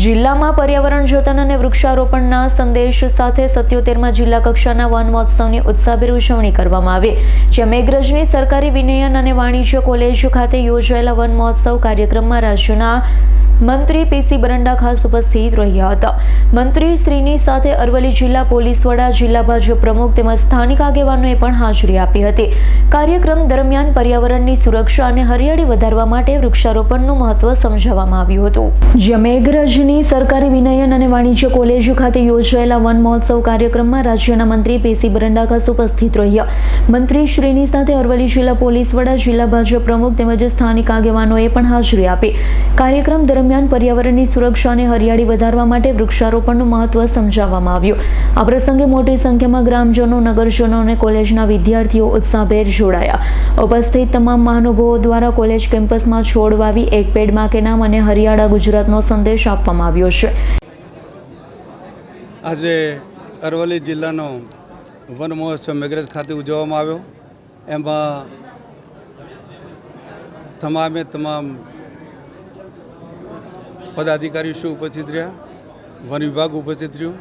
જિલ્લામાં પર્યાવરણ જતન અને વૃક્ષારોપણના સંદેશ સાથે 77મા જિલ્લા કક્ષાના વન મહોત્સવની ઉત્સાહભેર ઉજવણી કરવામાં આવી, જ્યાં મેઘરજની સરકારી વિનયન અને વાણિજ્ય કોલેજ ખાતે યોજાયેલા વન મહોત્સવ કાર્યક્રમમાં રાજ્યના મંત્રી પીસી બરંડા ખાસ ઉપસ્થિત રહ્યા હતા. મંત્રી શ્રીની સાથે અરવલ્લી જિલ્લા પોલીસ વડા, જિલ્લા ભાજપ પ્રમુખ તેમજ સ્થાનિક આગેવાનોએ પણ હાજરી આપી હતી. કાર્યક્રમ દરમિયાન પર્યાવરણની સુરક્ષા અને હરિયાળી વધારવા માટે વૃક્ષારોપણનું મહત્વ સમજાવવામાં આવ્યું હતું. જ્યાં મેઘરજની સરકારી વિનયન અને વાણિજ્ય કોલેજ ખાતે યોજાયેલા વન મહોત્સવ કાર્યક્રમમાં રાજ્યના મંત્રી પીસી બરંડા ખાસ ઉપસ્થિત રહ્યા. મંત્રી શ્રીની સાથે અરવલ્લી જિલ્લા પોલીસ વડા, જિલ્લા ભાજપ પ્રમુખ તેમજ સ્થાનિક આગેવાનોએ પણ હાજરી આપી. કાર્યક્રમ દરમિયાન પર્યાવરણની સુરક્ષા અને હરિયાળી વધારવા માટે વૃક્ષારોપણનું મહત્વ સમજાવવામાં આવ્યું. આ પ્રસંગે મોટી સંખ્યામાં ગ્રામજનો, નગરજનો અને કોલેજના વિદ્યાર્થીઓ ઉત્સાહભેર જોડાયા. ઉપસ્થિત તમામ મહાનુભાવો દ્વારા કોલેજ કેમ્પસમાં છોડ વાવી એક પેડ માં કે નામ અને હરિયાળા ગુજરાતનો સંદેશ આપવામાં આવ્યો છે. આજે અરવલ્લી જિલ્લાનો વન મહોત્સવ મેઘરજ ખાતે ઉજવવામાં આવ્યો. એમાં તમામ પદાધિકારીઓ શું ઉપસ્થિત રહ્યા, વન વિભાગ ઉપસ્થિત રહ્યું,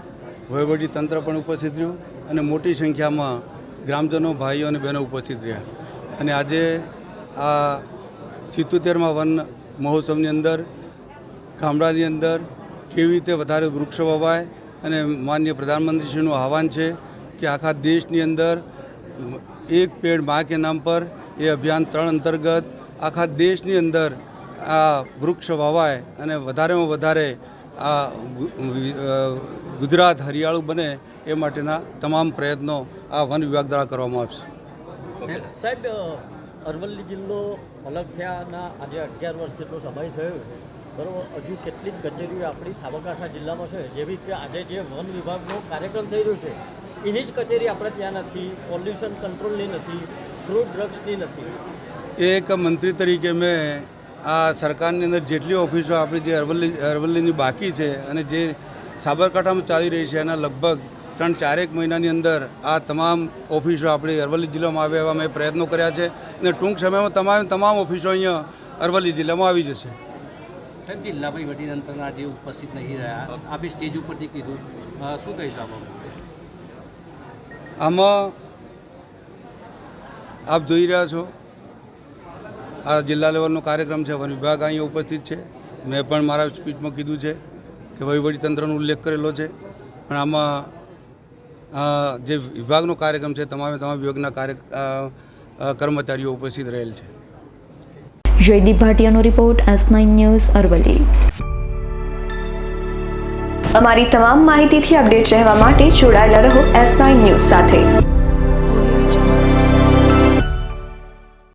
વહીવટી તંત્ર પણ ઉપસ્થિત રહ્યું અને મોટી સંખ્યામાં ગ્રામજનો, ભાઈઓ અને બહેનો ઉપસ્થિત રહ્યા. અને આજે આ 77મા વન મહોત્સવની અંદર ગામડાની અંદર કેવી રીતે વધારે વૃક્ષો વવાય અને માનનીય પ્રધાનમંત્રીશ્રીનું આહવાન છે કે આખા દેશની અંદર એક પેડ માં કે નામ પર એ અભિયાન 3 અંતર્ગત આખા દેશની અંદર આ વૃક્ષ વવાય અને વધારેમાં વધારે આ ગુજરાત હરિયાળું બને એ માટેના તમામ પ્રયત્નો આ વન વિભાગ દ્વારા કરવામાં આવશે. સાહેબ, અરવલ્લી જિલ્લો અલગ થયાના આજે 11 વર્ષ જેટલો સમય થયો છે, બરાબર. હજુ કેટલીક કચેરીઓ આપણી સાબરકાંઠા જિલ્લામાં છે, જેવી રીતે આજે જે વન વિભાગનો કાર્યક્રમ થઈ રહ્યો છે એની જ કચેરી આપણે ત્યાં નથી, પોલ્યુશન કંટ્રોલની નથી, ફ્રૂટ ડ્રગ્સની નથી. એક મંત્રી તરીકે મેં આ સરકારની અંદર જેટલી ઓફિસો આપણી જે અરવલ્લીની બાકી છે અને જે સાબરકાંઠામાં ચાલી રહી છે એના લગભગ 3-4 મહિનાની અંદર આ તમામ ઓફિસો આપણી અરવલ્લી જિલ્લામાં આવે એવા મેં પ્રયત્નો કર્યા છે અને ટૂંક સમયમાં તમામ ઓફિસો અહીંયા અરવલ્લી જિલ્લામાં આવી જશે. સાહેબ, જિલ્લા વહીવટીતંત્રના જે ઉપસ્થિત નહીં રહ્યા, આપે સ્ટેજ ઉપરથી કીધું, શું કહીશું આપ? આમાં આપ જોઈ રહ્યા છો આ જિલ્લા લેવલનો કાર્યક્રમ છે. વન વિભાગ અહીંયા ઉપસ્થિત છે. મેં પણ મારા સ્પીચમાં કીધું છે કે વહીવટીતંત્રનો ઉલ્લેખ કરેલો છે, પણ આમાં જે વિભાગનો કાર્યક્રમ છે તમામ વિભાગના કર્મચારીઓ ઉપસ્થિત રહેલ છે. જયદીપ ભાટિયાનો રિપોર્ટ, S9 ન્યૂઝ, અરવલ્લી. અમારી તમામ માહિતીથી અપડેટ રહેવા માટે જોડાયેલા રહો S9 ન્યૂઝ સાથે.